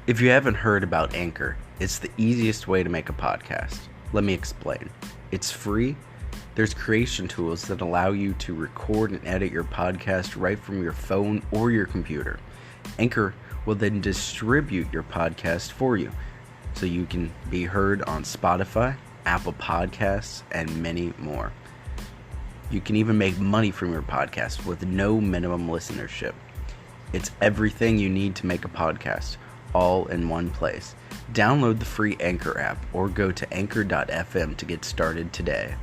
If you haven't heard about Anchor, it's the easiest way to make a podcast. Let me explain. It's free. There's creation tools that allow you to record and edit your podcast right from your phone or your computer. Anchor will then distribute your podcast for you so you can be heard on Spotify, Apple Podcasts, and many more. You can even make money from your podcast with no minimum listenership. It's everything you need to make a podcast, all in one place. Download the free Anchor app or go to anchor.fm to get started today.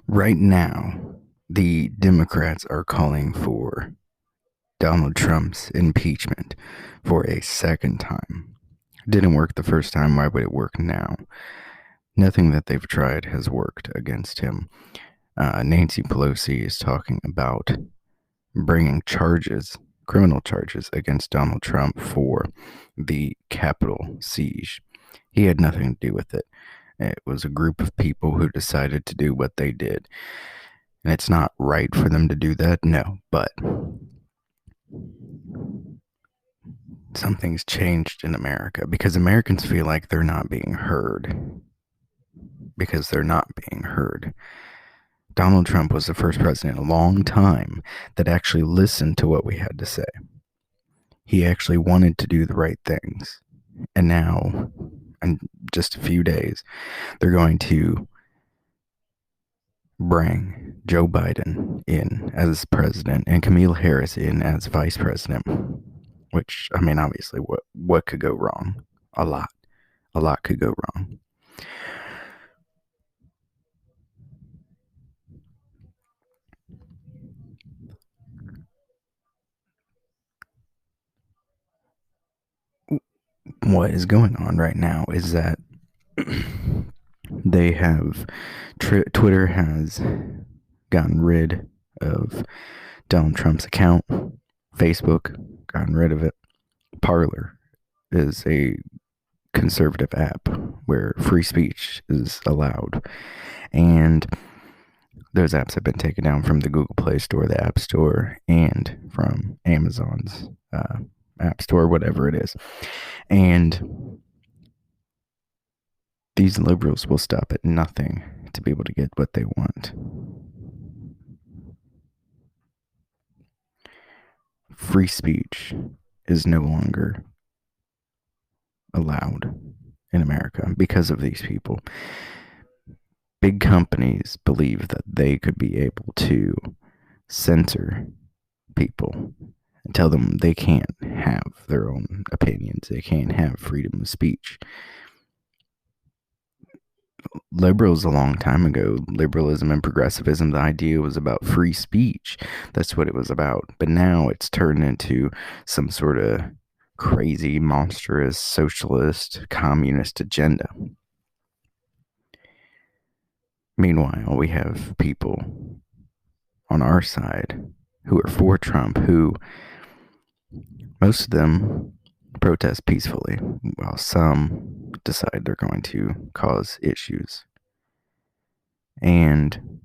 Right now, the Democrats are calling for Donald Trump's impeachment for a second time. Didn't work the first time, why would it work now? Nothing that they've tried has worked against him. Nancy Pelosi is talking about bringing criminal charges against Donald Trump for the Capitol siege. He had nothing to do with it. It was a group of people who decided to do what they did. And it's not right for them to do that, no, but something's changed in America because Americans feel like they're not being heard. Donald Trump was the first president in a long time that actually listened to what we had to say. He actually wanted to do the right things. And now, in just a few days, they're going to bring Joe Biden in as president and Kamala Harris in as vice president. Which, I mean, obviously, what could go wrong? A lot could go wrong. What is going on right now is that they have Twitter has gotten rid of Donald Trump's account. Facebook gotten rid of it. Parler is a conservative app where free speech is allowed, and those apps have been taken down from the Google Play Store, the App Store, and from Amazon's App Store, whatever it is. And these liberals will stop at nothing to be able to get what they want. Free speech is no longer allowed in America because of these people. Big companies believe that they could be able to censor people and tell them they can't have their own opinions. They can't have freedom of speech. Liberals, a long time ago, liberalism and progressivism, the idea was about free speech. That's what it was about. But now it's turned into some sort of crazy, monstrous, socialist, communist agenda. Meanwhile, we have people on our side who are for Trump, who most of them protest peacefully, while some decide they're going to cause issues. And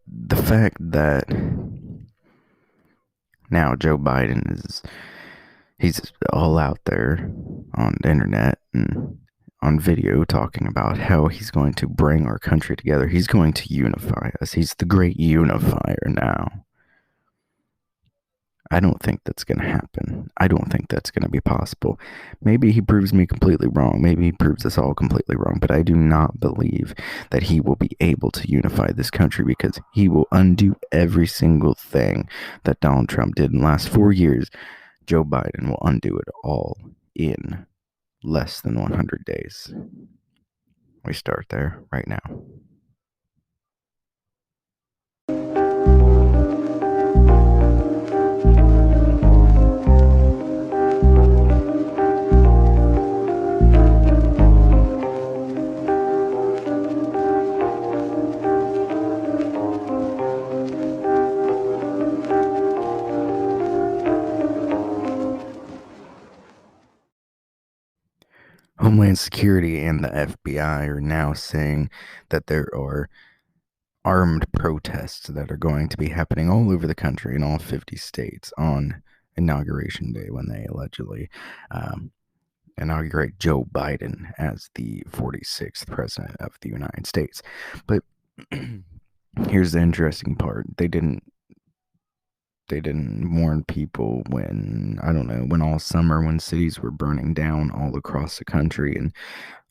the fact that now Joe Biden he's all out there on the internet and on video talking about how he's going to bring our country together. He's going to unify us. He's the great unifier now. I don't think that's going to happen. I don't think that's going to be possible. Maybe he proves me completely wrong. Maybe he proves us all completely wrong. But I do not believe that he will be able to unify this country, because he will undo every single thing that Donald Trump did in the last 4 years. Joe Biden will undo it all in less than 100 days. We start there right now. Homeland Security and the FBI are now saying that there are armed protests that are going to be happening all over the country in all 50 states on Inauguration Day when they allegedly inaugurate Joe Biden as the 46th president of the United States. But here's the interesting part. They didn't warn people when, I don't know, when all summer, when cities were burning down all across the country, and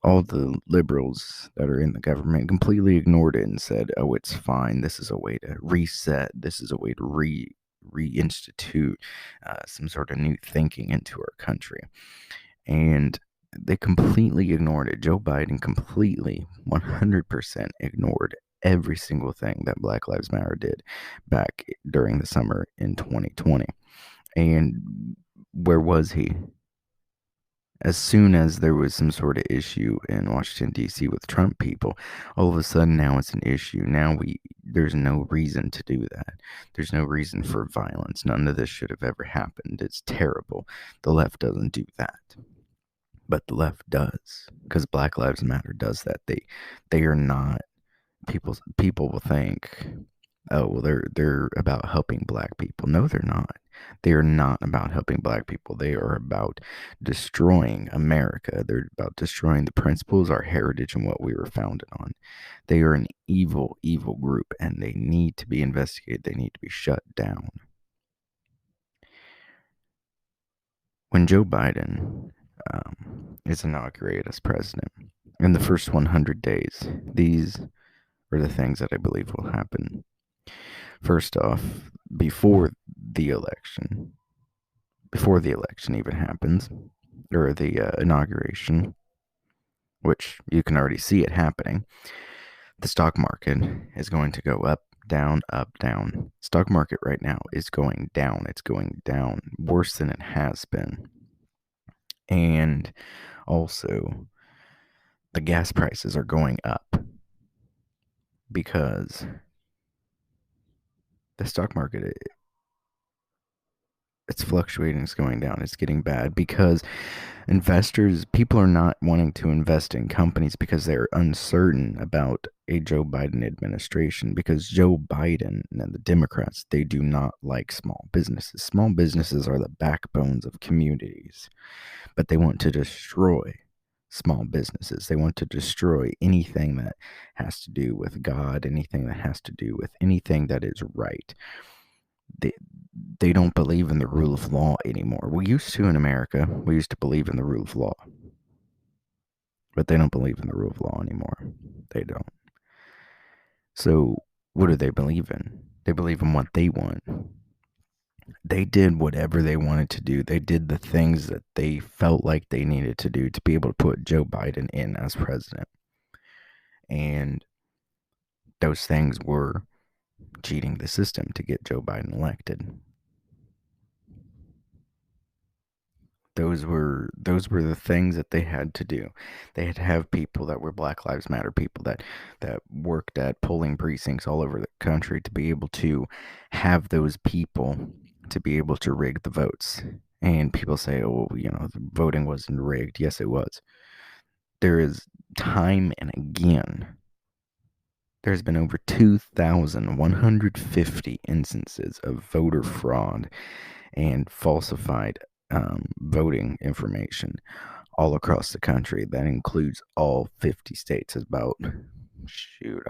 all the liberals that are in the government completely ignored it and said, oh, it's fine. This is a way to reset. This is a way to reinstitute some sort of new thinking into our country. And they completely ignored it. Joe Biden completely, 100% ignored every single thing that Black Lives Matter did back during the summer in 2020. And where was he? As soon as there was some sort of issue in Washington, D.C. with Trump people, all of a sudden now it's an issue. Now there's no reason to do that. There's no reason for violence. None of this should have ever happened. It's terrible. The left doesn't do that. But the left does, because Black Lives Matter does that. They are not, people will think, oh, well, they're about helping black people. No, they're not. They are not about helping black people. They are about destroying America. They're about destroying the principles, our heritage, and what we were founded on. They are an evil, evil group, and they need to be investigated. They need to be shut down. When Joe Biden is inaugurated as president, in the first 100 days, these are the things that I believe will happen. First off, before the election even happens, or the inauguration, which you can already see it happening, the stock market is going to go up, down, up, down. Stock market right now is going down. It's going down worse than it has been. And also, the gas prices are going up because the stock market, it's fluctuating, it's going down, it's getting bad because people are not wanting to invest in companies because they're uncertain about a Joe Biden administration, because Joe Biden and the Democrats, they do not like small businesses. Small businesses are the backbones of communities, but they want to destroy small businesses. They want to destroy anything that has to do with God, anything that has to do with anything that is right. They don't believe in the rule of law anymore. We used to in America. We used to believe in the rule of law. But they don't believe in the rule of law anymore. They don't. So what do they believe in? They believe in what they want. They did whatever they wanted to do. They did the things that they felt like they needed to do to be able to put Joe Biden in as president. And those things were cheating the system to get Joe Biden elected. Those were the things that they had to do. They had to have people that were Black Lives Matter people that worked at polling precincts all over the country to be able to have those people to be able to rig the votes. And people say, oh, the voting wasn't rigged. Yes, it was. There is time and again, there's been over 2,150 instances of voter fraud and falsified voting information all across the country. That includes all 50 states. It's about, I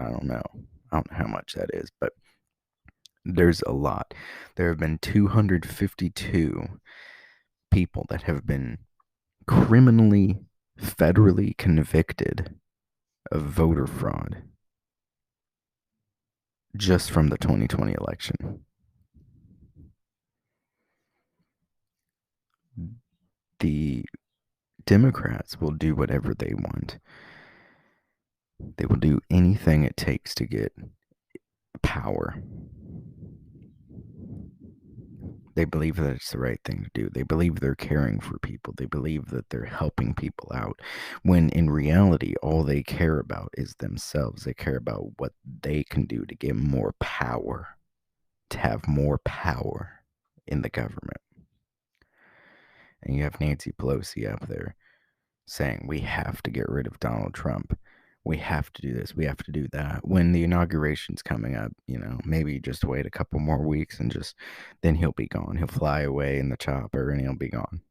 don't know how much that is, but there's a lot. There have been 252 people that have been criminally, federally convicted of voter fraud just from the 2020 election. The Democrats will do whatever they want. They will do anything it takes to get power. They believe that it's the right thing to do. They believe they're caring for people. They believe that they're helping people out. When in reality, all they care about is themselves. They care about what they can do to get more power, to have more power in the government. And you have Nancy Pelosi up there saying we have to get rid of Donald Trump. We have to do this. We have to do that. When the inauguration's coming up, maybe just wait a couple more weeks and then he'll be gone. He'll fly away in the chopper and he'll be gone.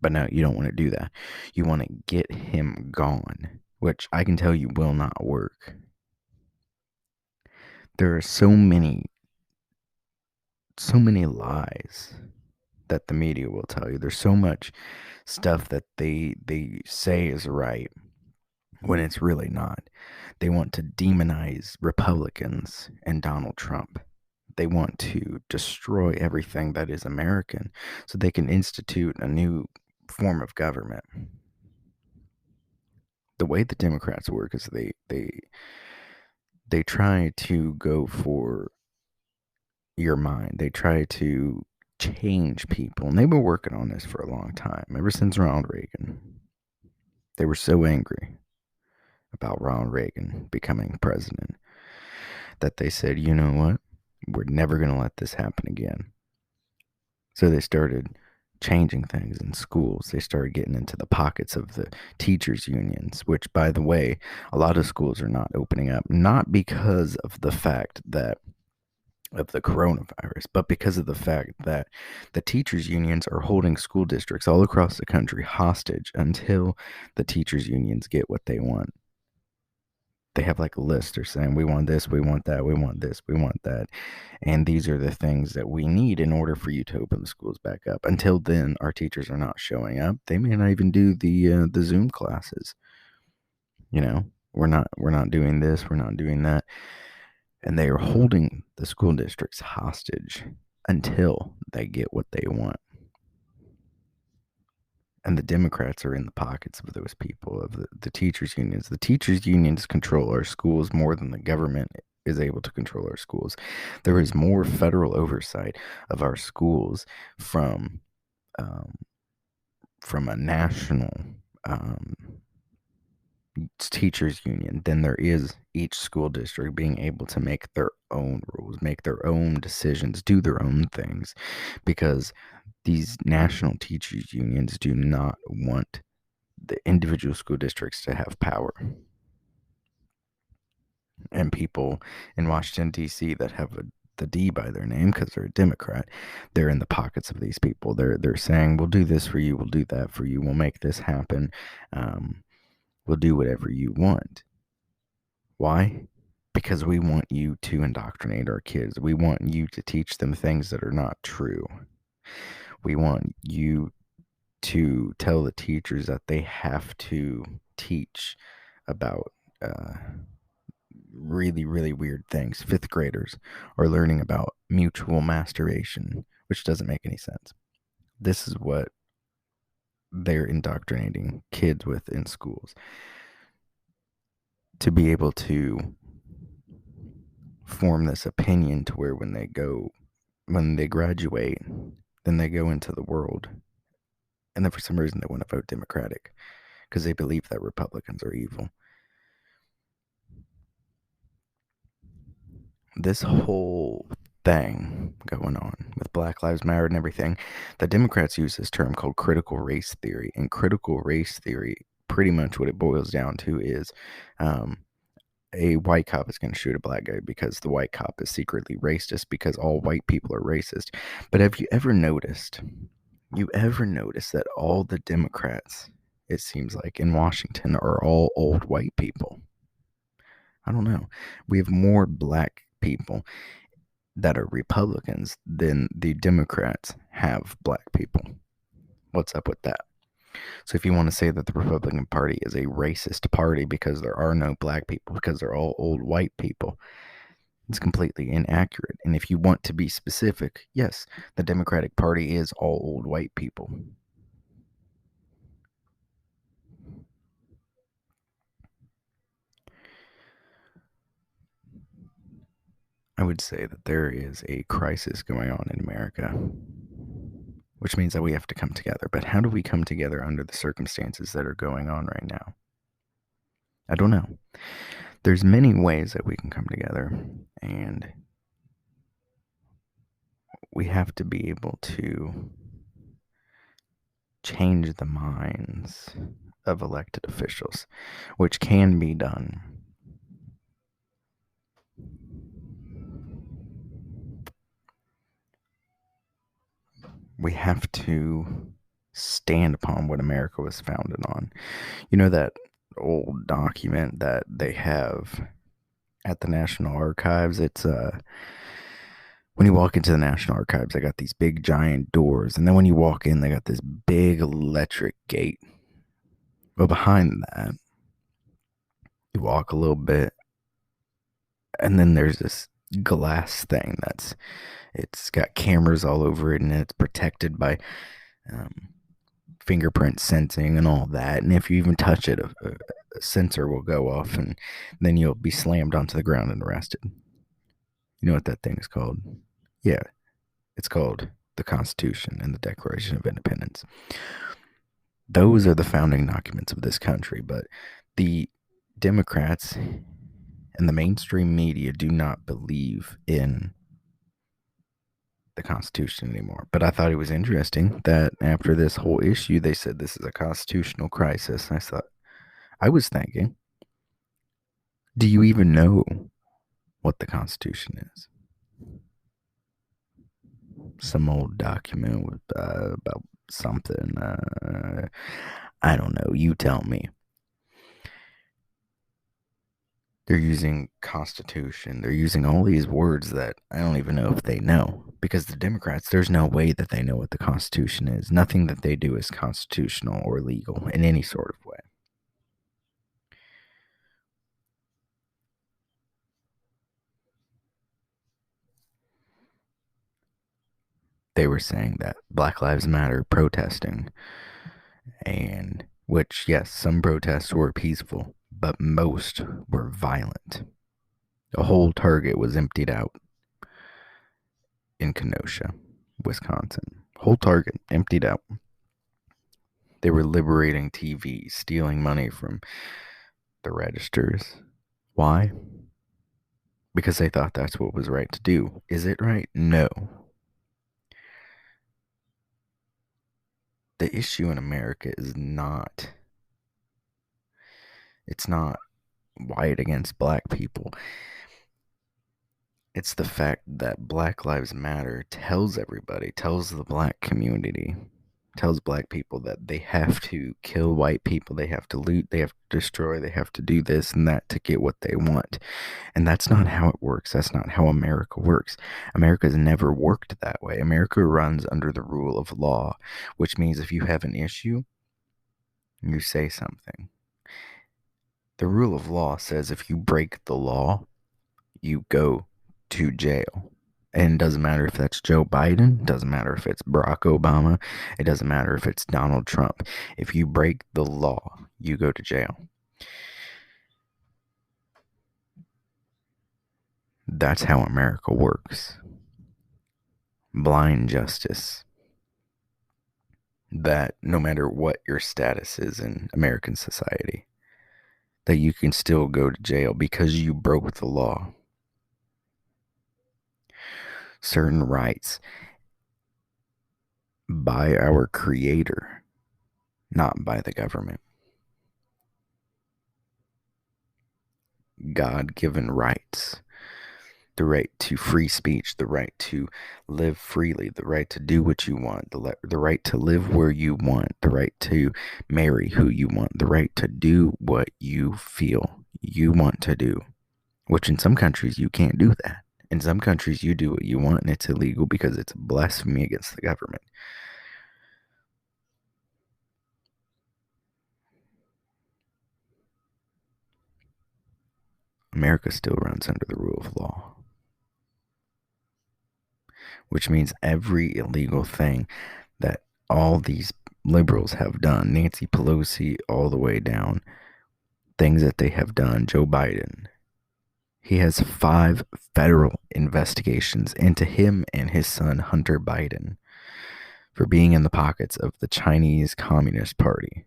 But no, you don't want to do that. You want to get him gone, which I can tell you will not work. There are so many lies that the media will tell you. There's so much stuff that they say is right when it's really not. They want to demonize Republicans and Donald Trump. They want to destroy everything that is American so they can institute a new form of government. The way the Democrats work is they try to go for your mind. They try to change people. And they've been working on this for a long time, ever since Ronald Reagan. They were so angry about Ronald Reagan becoming president that they said, you know what? We're never going to let this happen again. So they started changing things in schools. They started getting into the pockets of the teachers' unions, which, by the way, a lot of schools are not opening up, not because of the fact that of the coronavirus, but because of the fact that the teachers' unions are holding school districts all across the country hostage until the teachers' unions get what they want. They have like a list. They're saying, we want this, we want that, we want this, we want that. And these are the things that we need in order for you to open the schools back up. Until then, our teachers are not showing up. They may not even do the Zoom classes. We're not doing this, we're not doing that. And they are holding the school districts hostage until they get what they want. And the Democrats are in the pockets of those people, of the teachers' unions. The teachers' unions control our schools more than the government is able to control our schools. There is more federal oversight of our schools from a national teachers union than there is each school district being able to make their own rules, make their own decisions, do their own things, because these national teachers unions do not want the individual school districts to have power. And people in Washington, D.C. that have the D by their name because they're a Democrat, they're in the pockets of these people. They're saying, we'll do this for you, we'll do that for you, we'll make this happen, we'll do whatever you want. Why? Because we want you to indoctrinate our kids. We want you to teach them things that are not true. We want you to tell the teachers that they have to teach about really, really weird things. Fifth graders are learning about mutual masturbation, which doesn't make any sense. This is what they're indoctrinating kids with in schools. To be able to form this opinion to where when they graduate, then they go into the world. And then for some reason they want to vote Democratic because they believe that Republicans are evil. This whole thing going on with Black Lives Matter and everything, the Democrats use this term called critical race theory. And critical race theory, pretty much what it boils down to is a white cop is going to shoot a black guy because the white cop is secretly racist because all white people are racist. But have you ever noticed that all the Democrats, it seems like, in Washington are all old white people? I don't know. We have more black people that are Republicans than the Democrats have black people. What's up with that? So if you want to say that the Republican Party is a racist party because there are no black people, because they're all old white people, it's completely inaccurate. And if you want to be specific, yes, the Democratic Party is all old white people. I would say that there is a crisis going on in America, which means that we have to come together. But how do we come together under the circumstances that are going on right now? I don't know. There's many ways that we can come together, and we have to be able to change the minds of elected officials, which can be done. We have to stand upon what America was founded on. You know that old document that they have at the National Archives? It's when you walk into the National Archives, they got these big giant doors, and then when you walk in, they got this big electric gate. Well, behind that, you walk a little bit, and then there's this glass thing it's got cameras all over it, and it's protected by um, fingerprint sensing and all that. And if you even touch it, a sensor will go off, and then you'll be slammed onto the ground and arrested. You know what that thing is called? Yeah, it's called the Constitution and the Declaration of Independence. Those are the founding documents of this country, but the Democrats and the mainstream media do not believe in the Constitution anymore. But I thought it was interesting that after this whole issue, they said this is a constitutional crisis. I was thinking, do you even know what the Constitution is? Some old document with about something. I don't know. You tell me. They're using Constitution. They're using all these words that I don't even know if they know. Because the Democrats, there's no way that they know what the Constitution is. Nothing that they do is constitutional or legal in any sort of way. They were saying that Black Lives Matter protesting, and which, yes, some protests were peaceful, but most were violent. A whole Target was emptied out in Kenosha, Wisconsin. Whole Target emptied out. They were liberating TVs, stealing money from the registers. Why? Because they thought that's what was right to do. Is it right? No. The issue in America is not, it's not white against black people. It's the fact that Black Lives Matter tells everybody, tells the black community, tells black people that they have to kill white people, they have to loot, they have to destroy, they have to do this and that to get what they want. And that's not how it works. That's not how America works. America's never worked that way. America runs under the rule of law, which means if you have an issue, you say something. The rule of law says if you break the law, you go to jail. And it doesn't matter if that's Joe Biden, it doesn't matter if it's Barack Obama, it doesn't matter if it's Donald Trump. If you break the law, you go to jail. That's how America works. Blind justice. That no matter what your status is in American society, that you can still go to jail because you broke the law. Certain rights by our Creator, not by the government. God-given rights. The right to free speech, the right to live freely, the right to do what you want, the right to live where you want, the right to marry who you want, the right to do what you feel you want to do, which in some countries you can't do that. In some countries you do what you want and it's illegal because it's blasphemy against the government. America still runs under the rule of law, which means every illegal thing that all these liberals have done, Nancy Pelosi all the way down, things that they have done, Joe Biden, he has 5 federal investigations into him and his son, Hunter Biden, for being in the pockets of the Chinese Communist Party.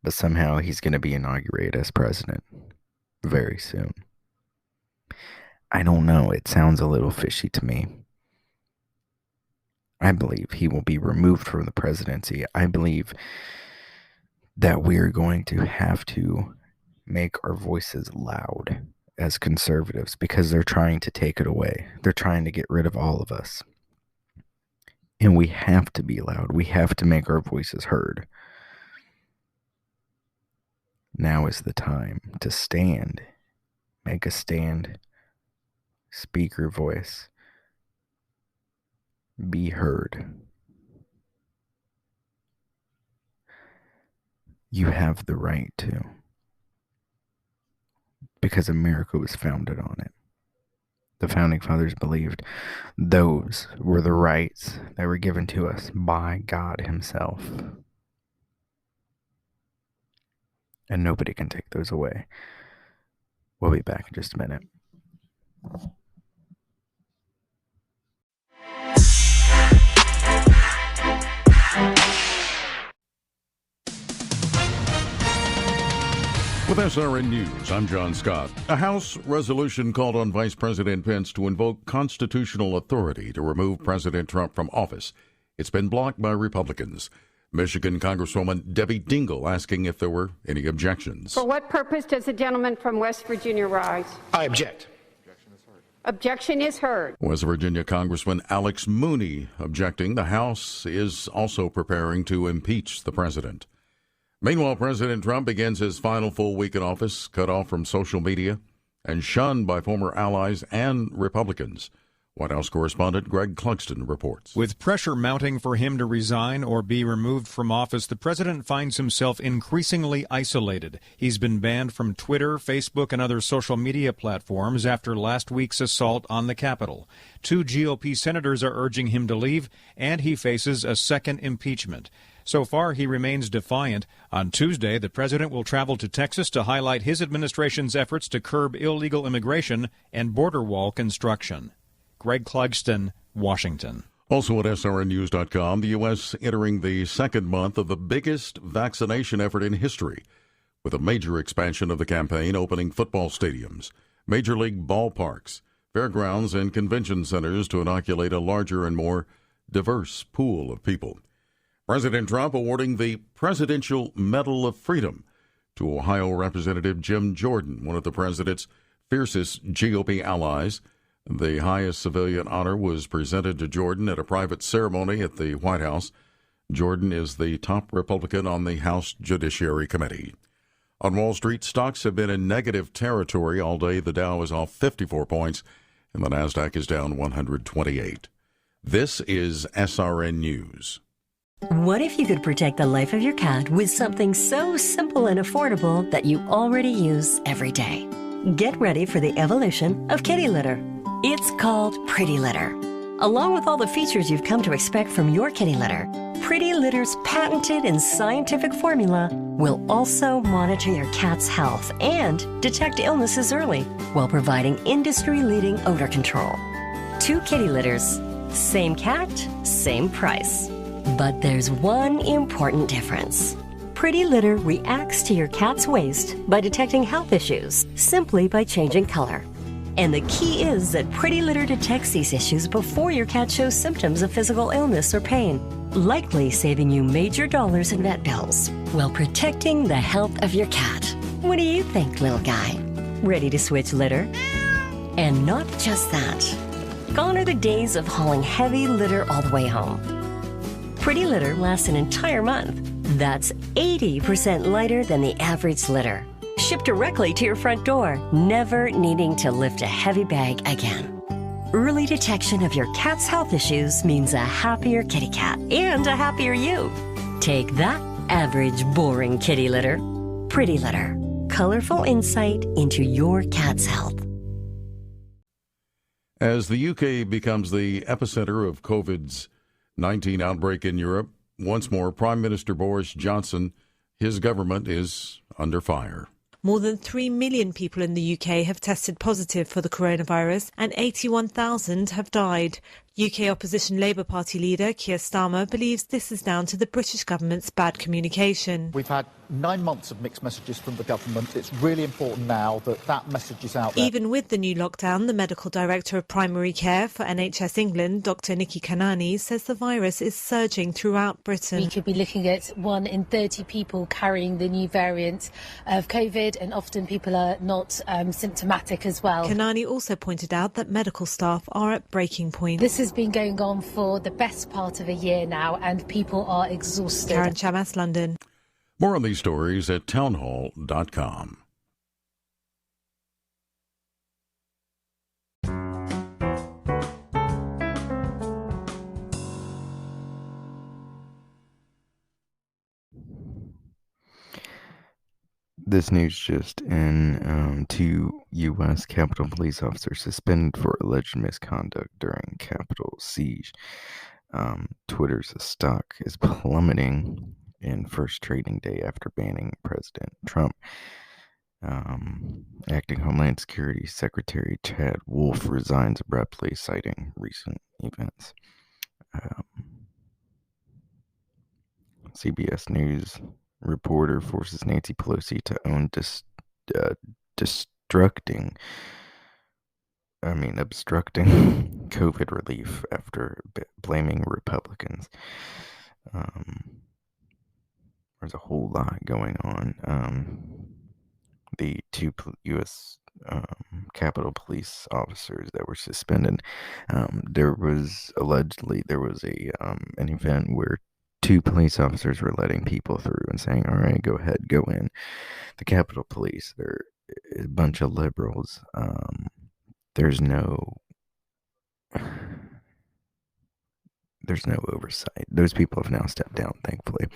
But somehow he's going to be inaugurated as president very soon. I don't know. It sounds a little fishy to me. I believe he will be removed from the presidency. I believe that we're going to have to make our voices loud as conservatives because they're trying to take it away. They're trying to get rid of all of us. And we have to be loud. We have to make our voices heard. Now is the time to stand. Make a stand. Speak your voice. Be heard. You have the right to. Because America was founded on it. The Founding Fathers believed those were the rights that were given to us by God Himself. And nobody can take those away. We'll be back in just a minute. With SRN News, I'm John Scott. A House resolution called on Vice President Pence to invoke constitutional authority to remove President Trump from office. It's been blocked by Republicans. Michigan Congresswoman Debbie Dingell asking if there were any objections. For what purpose does the gentleman from West Virginia rise? I object. Objection is heard. West Virginia Congressman Alex Mooney objecting. The House is also preparing to impeach the president. Meanwhile, President Trump begins his final full week in office, cut off from social media and shunned by former allies and Republicans. White House correspondent Greg Clugston reports. With pressure mounting for him to resign or be removed from office, the president finds himself increasingly isolated. He's been banned from Twitter, Facebook, and other social media platforms after last week's assault on the Capitol. 2 GOP senators are urging him to leave, and he faces a second impeachment. So far, he remains defiant. On Tuesday, the president will travel to Texas to highlight his administration's efforts to curb illegal immigration and border wall construction. Greg Clugston, Washington. Also at srnnews.com, the U.S. entering the second month of the biggest vaccination effort in history, with a major expansion of the campaign opening football stadiums, major league ballparks, fairgrounds, and convention centers to inoculate a larger and more diverse pool of people. President Trump awarding the Presidential Medal of Freedom to Ohio Representative Jim Jordan, one of the president's fiercest GOP allies. The highest civilian honor was presented to Jordan at a private ceremony at the White House. Jordan is the top Republican on the House Judiciary Committee. On Wall Street, stocks have been in negative territory all day. The Dow is off 54 points, and the Nasdaq is down 128. This is SRN News. What if you could protect the life of your cat with something so simple and affordable that you already use every day? Get ready for the evolution of kitty litter. It's called Pretty Litter. Along with all the features you've come to expect from your kitty litter, Pretty Litter's patented and scientific formula will also monitor your cat's health and detect illnesses early while providing industry-leading odor control. 2 kitty litters, same cat, same price. But there's one important difference. Pretty Litter reacts to your cat's waste by detecting health issues simply by changing color. And the key is that Pretty Litter detects these issues before your cat shows symptoms of physical illness or pain, likely saving you major dollars in vet bills while protecting the health of your cat. What do you think, little guy? Ready to switch litter? And not just that. Gone are the days of hauling heavy litter all the way home. Pretty Litter lasts an entire month. That's 80% lighter than the average litter. Shipped directly to your front door, never needing to lift a heavy bag again. Early detection of your cat's health issues means a happier kitty cat and a happier you. Take that, average boring kitty litter. Pretty Litter. Colorful insight into your cat's health. As the UK becomes the epicenter of COVID-19 outbreak in Europe, once more, Prime Minister Boris Johnson, his government is under fire. More than 3 million people in the UK have tested positive for the coronavirus and 81,000 have died. UK opposition Labour Party leader Keir Starmer believes this is down to the British government's bad communication. We've had 9 months of mixed messages from the government. It's really important now that that message is out there. Even with the new lockdown, the medical director of primary care for NHS England, Dr Nikki Kanani, says the virus is surging throughout Britain. We could be looking at 1 in 30 people carrying the new variant of COVID, and often people are not symptomatic as well. Kanani also pointed out that medical staff are at breaking point. This has been going on for the best part of a year now, and people are exhausted. Karen Chamas, London. More on these stories at townhall.com. This news just in, 2 U.S. Capitol police officers suspended for alleged misconduct during Capitol siege. Twitter's stock is plummeting in first trading day after banning President Trump. Acting Homeland Security Secretary Chad Wolf resigns abruptly, citing recent events. CBS News reporter forces Nancy Pelosi to own obstructing COVID relief after blaming Republicans. There's a whole lot going on. The 2 U.S. Capitol police officers that were suspended. There was an event where 2 police officers were letting people through and saying, all right, go ahead, go in. The Capitol Police, they're a bunch of liberals. There's no oversight. Those people have now stepped down, thankfully.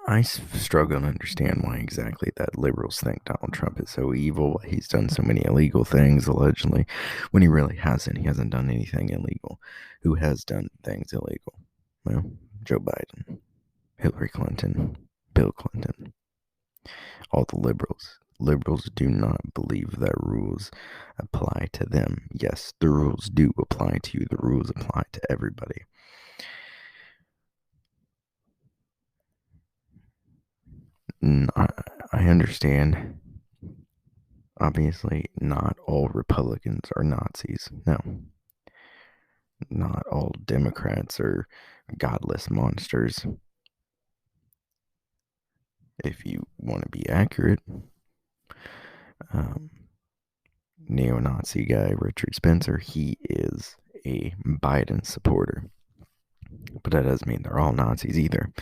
I struggle to understand why exactly that liberals think Donald Trump is so evil. He's done so many illegal things, allegedly, when he really hasn't. He hasn't done anything illegal. Who has done things illegal? Well, Joe Biden, Hillary Clinton, Bill Clinton, all the liberals. Liberals do not believe that rules apply to them. Yes, the rules do apply to you. The rules apply to everybody. I understand. Obviously, not all Republicans are Nazis. No. Not all Democrats are godless monsters. If you want to be accurate, neo-Nazi guy Richard Spencer, he is a Biden supporter. But that doesn't mean they're all Nazis either.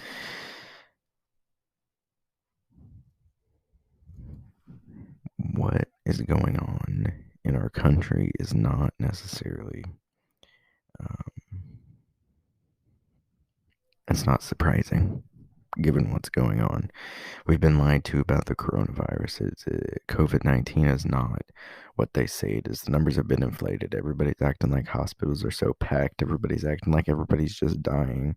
What is going on in our country is not necessarily, it's not surprising, given what's going on. We've been lied to about the coronavirus. COVID-19 is not what they say it is. The numbers have been inflated. Everybody's acting like hospitals are so packed. Everybody's acting like everybody's just dying.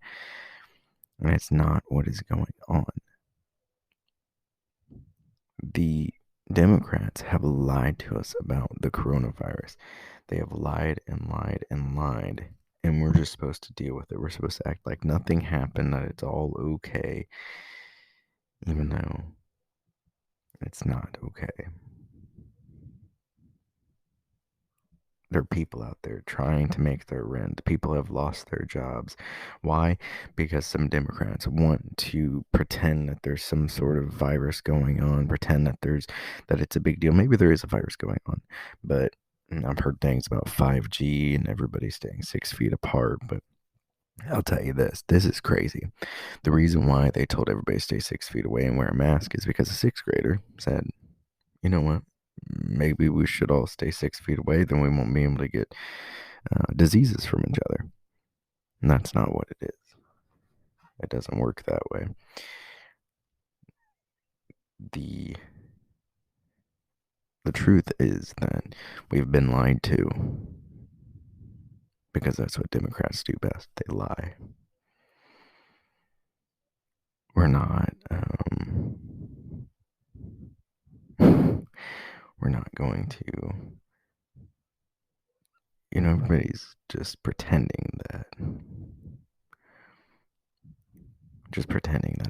And it's not what is going on. The Democrats have lied to us about the coronavirus. They have lied and lied and lied. And we're just supposed to deal with it. We're supposed to act like nothing happened, that it's all okay. Even though it's not okay. There are people out there trying to make their rent. People have lost their jobs. Why? Because some Democrats want to pretend that there's some sort of virus going on, pretend that it's a big deal. Maybe there is a virus going on, but I've heard things about 5G and everybody staying 6 feet apart, but I'll tell you this is crazy. The reason why they told everybody to stay 6 feet away and wear a mask is because a 6th grader said, you know what? Maybe we should all stay 6 feet away, then we won't be able to get diseases from each other. And that's not what it is. It doesn't work that way. The truth is that we've been lied to, because that's what Democrats do best. They lie. We're not going to everybody's just pretending that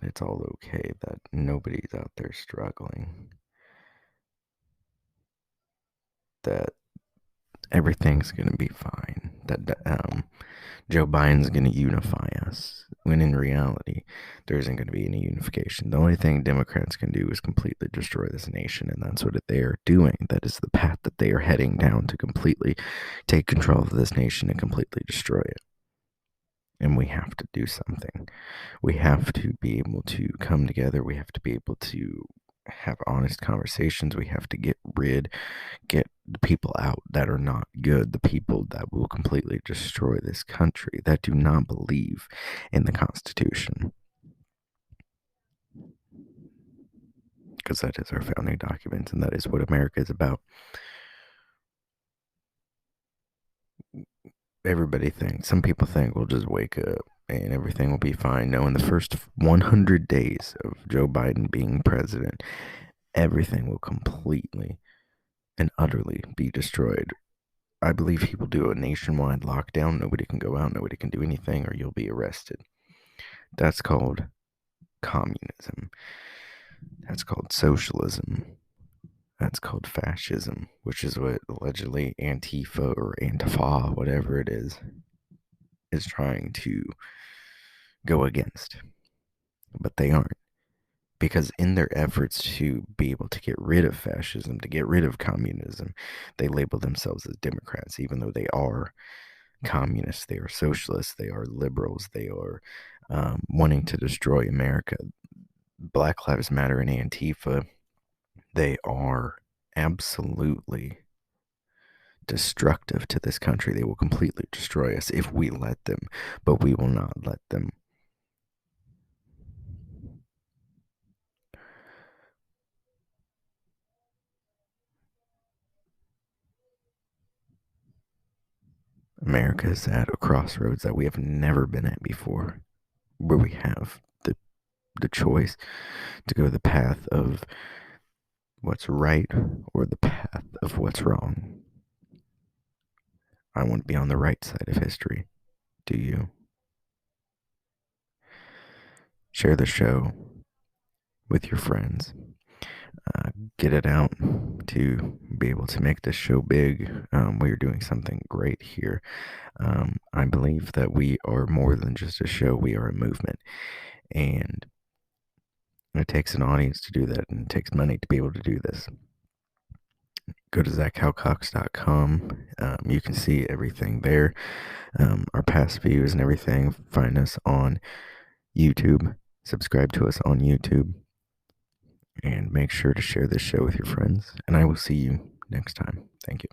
it's all okay, that nobody's out there struggling, that everything's gonna be fine, that Joe Biden's gonna unify us, when in reality, there isn't gonna be any unification. The only thing Democrats can do is completely destroy this nation, and that's what they are doing. That is the path that they are heading down, to completely take control of this nation and completely destroy it. And we have to do something. We have to be able to come together. We have to be able to have honest conversations. We have to get the people out that are not good, the people that will completely destroy this country, that do not believe in the Constitution. Because that is our founding documents, and that is what America is about. Some people think we'll just wake up and everything will be fine. No, in the first 100 days of Joe Biden being president, everything will completely and utterly be destroyed. I believe he will do a nationwide lockdown. Nobody can go out, nobody can do anything, or you'll be arrested. That's called communism. That's called socialism. That's called fascism, which is what allegedly Antifa or Antifa, whatever it is trying to go against. But they aren't. Because in their efforts to be able to get rid of fascism, to get rid of communism, they label themselves as Democrats, even though they are communists, they are socialists, they are liberals, they are wanting to destroy America. Black Lives Matter and Antifa, they are absolutely destructive to this country. They will completely destroy us if we let them, but we will not let them. America is at a crossroads that we have never been at before, where we have the choice to go the path of what's right or the path of what's wrong. I want to be on the right side of history. Do you? Share the show with your friends. Get it out to be able to make this show big. We are doing something great here. I believe that we are more than just a show. We are a movement. And it takes an audience to do that, and it takes money to be able to do this. Go to ZachHalcox.com. You can see everything there. Our past views and everything. Find us on YouTube. Subscribe to us on YouTube. And make sure to share this show with your friends. And I will see you next time. Thank you.